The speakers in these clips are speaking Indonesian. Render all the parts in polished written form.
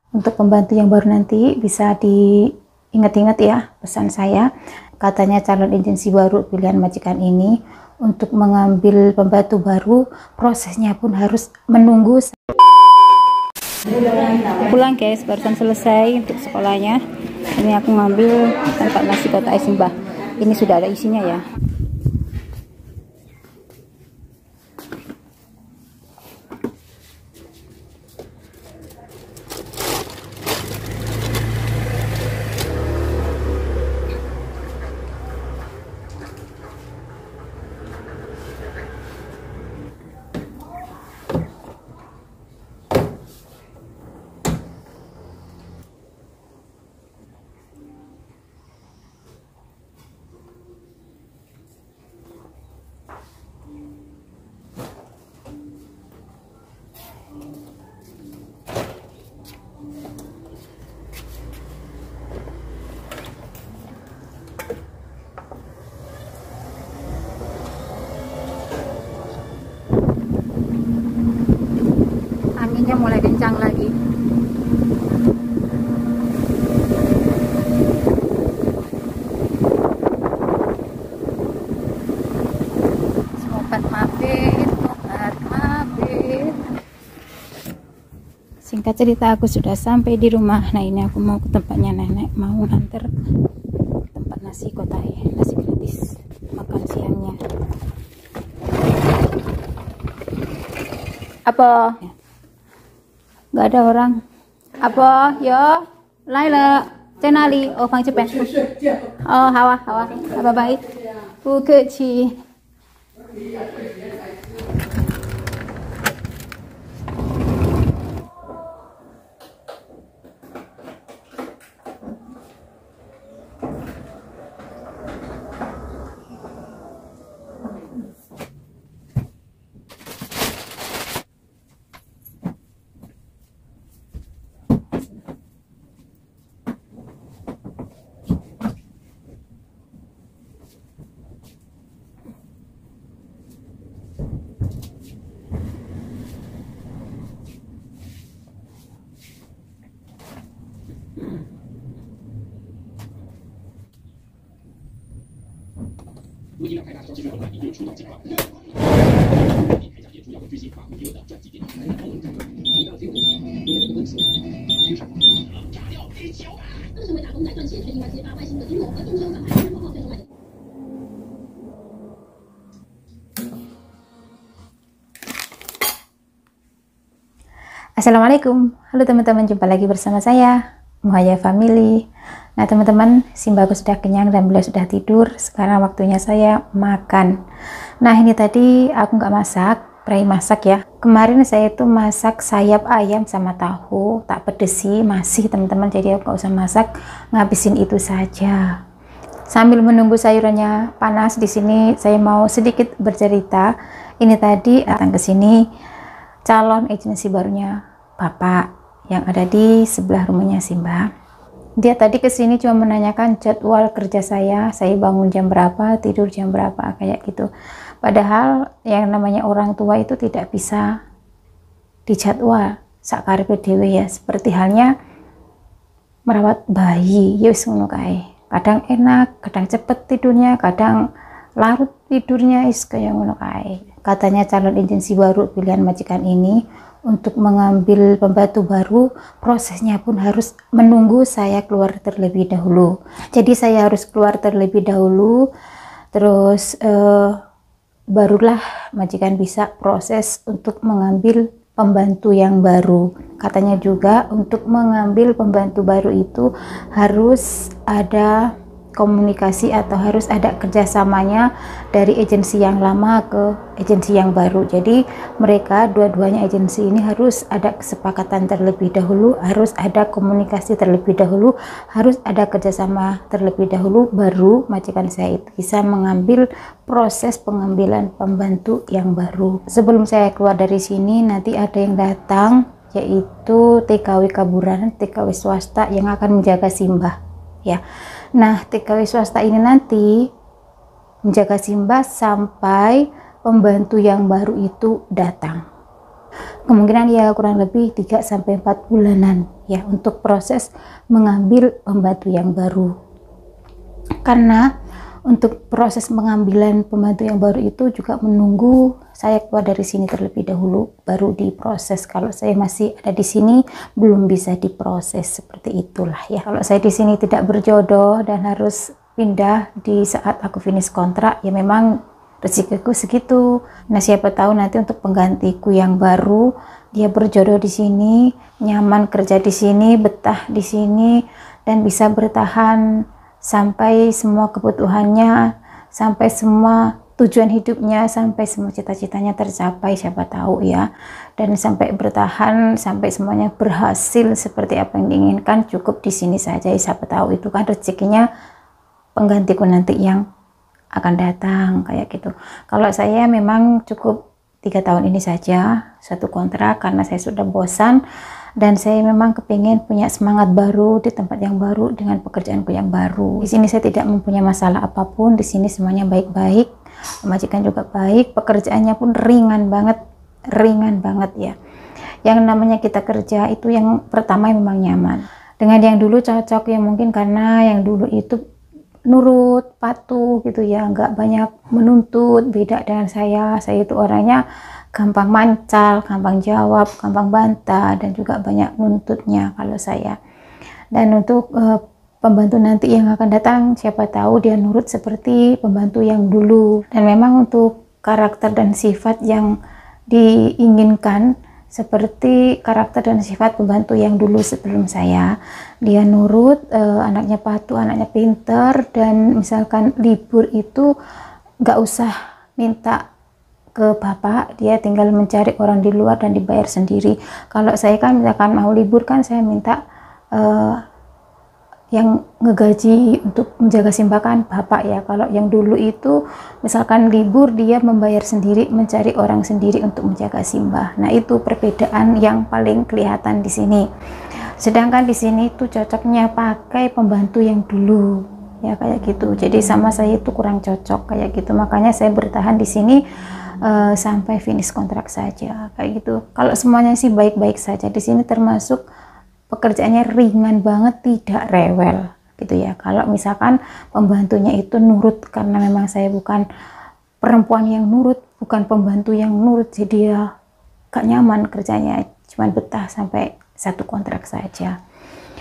Untuk pembantu yang baru nanti bisa diingat-ingat ya pesan saya. Katanya calon agensi baru pilihan majikan ini untuk mengambil pembantu baru prosesnya pun harus menunggu. Pulang guys, barusan selesai untuk sekolahnya. Ini aku ngambil tempat nasi kotak Simbah. Ini sudah ada isinya ya. Anginnya mulai kencang lagi. Obat mabit. Singkat cerita, aku sudah sampai di rumah. Nah, ini aku mau ke tempatnya nenek, mau nganter tempat nasi kotai, nasi gratis makan siangnya. Apa? Nggak ada orang. Apa? Yo, Laila, Cenali, oh Bang Cepen. Oh, Hawa. Apa baik? Bu kecil. Assalamualaikum, halo teman-teman, jumpa lagi bersama saya Muhaya Family. Nah teman-teman, Simbaku sudah kenyang dan beliau sudah tidur. Sekarang waktunya saya makan. Nah ini tadi aku nggak masak, Prai masak ya. Kemarin saya itu masak sayap ayam sama tahu, tak pedesi masih teman-teman, jadi aku nggak usah masak, ngabisin itu saja. Sambil menunggu sayurannya panas di sini, saya mau sedikit bercerita. Ini tadi datang ke sini calon agensi barunya Bapak yang ada di sebelah rumahnya Simba. Dia tadi kesini cuma menanyakan jadwal kerja saya bangun jam berapa, tidur jam berapa, kayak gitu. Padahal yang namanya orang tua itu tidak bisa dijadwal sakarepe dhewe ya, seperti halnya merawat bayi, ya wis ngono kae. Kadang enak, kadang cepet tidurnya, kadang larut tidurnya, is kayak ngono kae. Katanya calon agensi baru pilihan majikan ini untuk mengambil pembantu baru prosesnya pun harus menunggu saya keluar terlebih dahulu. Jadi saya harus keluar terlebih dahulu, terus barulah majikan bisa proses untuk mengambil pembantu yang baru. Katanya juga untuk mengambil pembantu baru itu harus ada komunikasi atau harus ada kerjasamanya dari agensi yang lama ke agensi yang baru. Jadi mereka dua-duanya agensi ini harus ada kesepakatan terlebih dahulu, harus ada komunikasi terlebih dahulu, harus ada kerjasama terlebih dahulu, baru majikan saya itu bisa mengambil proses pengambilan pembantu yang baru. Sebelum saya keluar dari sini, nanti ada yang datang, yaitu TKW Kaburan, TKW swasta yang akan menjaga Simbah ya. Nah, TKW swasta ini nanti menjaga Simbah sampai pembantu yang baru itu datang. kemungkinan ya kurang lebih 3-4 bulanan ya untuk proses mengambil pembantu yang baru. Karena untuk proses pengambilan pembantu yang baru itu juga menunggu saya keluar dari sini terlebih dahulu baru diproses. Kalau saya masih ada di sini belum bisa diproses, seperti itulah ya. Kalau saya di sini tidak berjodoh dan harus pindah di saat aku finish kontrak, ya memang rezekiku segitu. Nah, siapa tahu nanti untuk penggantiku yang baru dia berjodoh di sini, nyaman kerja di sini, betah di sini, dan bisa bertahan sampai semua kebutuhannya, sampai semua tujuan hidupnya, sampai semua cita-citanya tercapai, siapa tahu ya. Dan sampai bertahan, sampai semuanya berhasil seperti apa yang diinginkan, cukup di sini saja. Siapa tahu itu kan rezekinya penggantiku nanti yang akan datang, kayak gitu. Kalau saya memang cukup 3 tahun ini saja satu kontrak karena saya sudah bosan dan saya memang kepingin punya semangat baru di tempat yang baru dengan pekerjaanku yang baru. Di sini saya tidak mempunyai masalah apapun, di sini semuanya baik-baik, majikan juga baik, pekerjaannya pun ringan banget ya. Yang namanya kita kerja itu yang pertama memang nyaman. Dengan yang dulu cocok ya, mungkin karena yang dulu itu nurut, patuh gitu ya, nggak banyak menuntut. Beda dengan saya itu orangnya gampang mancal, gampang jawab, gampang bantah, dan juga banyak nuntutnya kalau saya. Dan untuk pembantu nanti yang akan datang, siapa tahu dia nurut seperti pembantu yang dulu. Dan memang untuk karakter dan sifat yang diinginkan seperti karakter dan sifat pembantu yang dulu sebelum saya, dia nurut, anaknya patuh, anaknya pinter, dan misalkan libur itu nggak usah minta ke bapak, dia tinggal mencari orang di luar dan dibayar sendiri. Kalau saya kan misalkan mau libur kan saya minta yang ngegaji untuk menjaga Simba kan bapak ya. Kalau yang dulu itu misalkan libur dia membayar sendiri, mencari orang sendiri untuk menjaga Simba. Nah, itu perbedaan yang paling kelihatan di sini. Sedangkan di sini tuh cocoknya pakai pembantu yang dulu ya, kayak gitu. Jadi sama saya itu kurang cocok kayak gitu. Makanya saya bertahan di sini sampai finish kontrak saja kayak gitu. Kalau semuanya sih baik-baik saja di sini, termasuk pekerjaannya ringan banget, tidak rewel gitu ya. Kalau misalkan pembantunya itu nurut, karena memang saya bukan perempuan yang nurut, bukan pembantu yang nurut, jadi ya gak nyaman kerjanya, cuman betah sampai satu kontrak saja.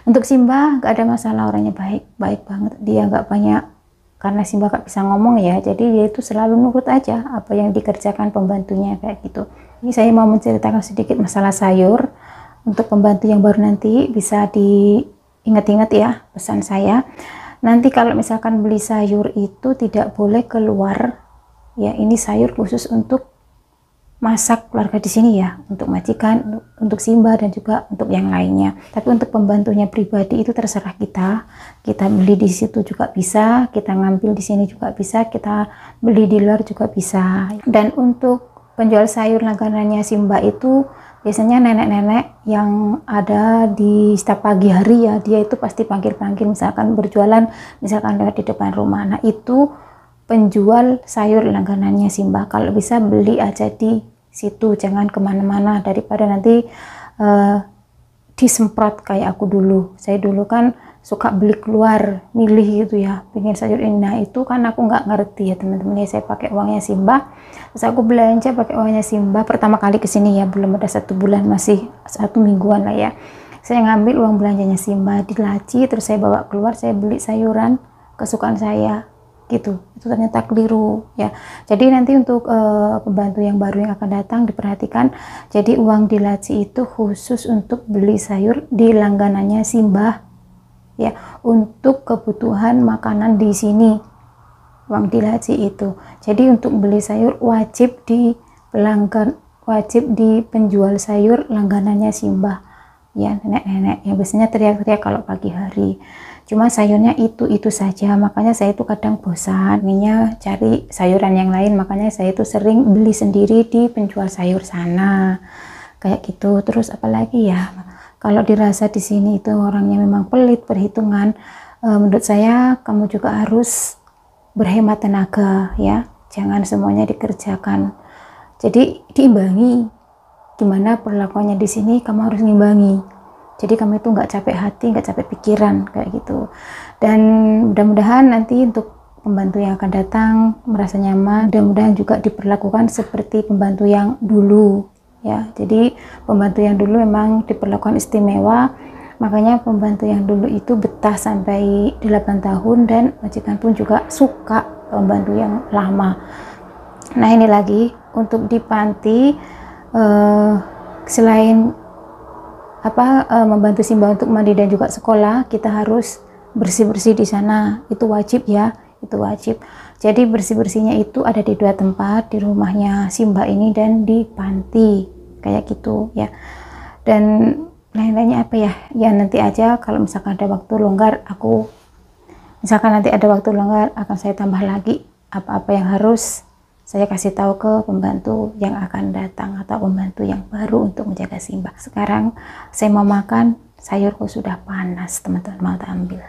Untuk Simba gak ada masalah, orangnya baik banget, dia gak banyak, karena Simba gak bisa ngomong ya, jadi dia itu selalu nurut aja apa yang dikerjakan pembantunya kayak gitu. Ini saya mau menceritakan sedikit masalah sayur. Untuk pembantu yang baru nanti bisa diingat-ingat ya pesan saya. Nanti kalau misalkan beli sayur itu tidak boleh keluar ya, ini sayur khusus untuk masak keluarga di sini ya, untuk majikan, untuk Simba, dan juga untuk yang lainnya. Tapi untuk pembantunya pribadi itu terserah kita beli di situ juga bisa, kita ngambil di sini juga bisa, kita beli di luar juga bisa. Dan untuk penjual sayur langganannya Simba itu biasanya nenek-nenek yang ada di setiap pagi hari ya, dia itu pasti panggil-panggil, misalkan berjualan, misalkan lewat di depan rumah. Nah, itu penjual sayur langganannya Simba. Kalau bisa beli aja di situ, jangan kemana-mana, daripada nanti disemprot kayak aku dulu. Saya dulu kan suka beli keluar, milih gitu ya, pengen sayur ini. Nah, itu kan aku nggak ngerti ya teman-teman ya, saya pakai uangnya Simba, terus aku belanja pakai uangnya Simba. Pertama kali kesini ya, belum ada 1 bulan, masih 1 mingguan lah ya, saya ngambil uang belanjanya Simba di laci, terus saya bawa keluar, saya beli sayuran kesukaan saya gitu. Itu ternyata keliru ya. Jadi nanti untuk pembantu yang baru yang akan datang diperhatikan, jadi uang di laci itu khusus untuk beli sayur di langganannya Simba ya, untuk kebutuhan makanan di sini, uang di laci itu. Jadi untuk beli sayur wajib di pelanggan, wajib di penjual sayur langganannya Simba ya, nenek-nenek yang biasanya teriak-teriak kalau pagi hari. Cuma sayurnya itu saja, makanya saya itu kadang bosan, inginnya cari sayuran yang lain, makanya saya itu sering beli sendiri di penjual sayur sana kayak gitu. Terus apalagi ya, kalau dirasa di sini itu orangnya memang pelit, perhitungan, menurut saya kamu juga harus berhemat tenaga ya, jangan semuanya dikerjakan. Jadi diimbangi gimana perlakuannya di sini, kamu harus ngimbangi. Jadi kamu itu nggak capek hati, nggak capek pikiran kayak gitu. Dan mudah-mudahan nanti untuk pembantu yang akan datang merasa nyaman, mudah-mudahan juga diperlakukan seperti pembantu yang dulu ya. Jadi pembantu yang dulu memang diperlakukan istimewa, makanya pembantu yang dulu itu betah sampai 8 tahun dan majikan pun juga suka pembantu yang lama. Nah ini lagi untuk di panti, selain membantu Simba untuk mandi dan juga sekolah, kita harus bersih-bersih di sana, itu wajib ya, itu wajib. Jadi bersih-bersihnya itu ada di 2 tempat, di rumahnya Simba ini dan di panti kayak gitu ya. Dan lain-lainnya apa ya, ya nanti aja kalau misalkan ada waktu longgar, akan saya tambah lagi apa-apa yang harus saya kasih tahu ke pembantu yang akan datang atau pembantu yang baru untuk menjaga Simba. Sekarang saya mau makan, sayurku sudah panas teman-teman, mau ambil.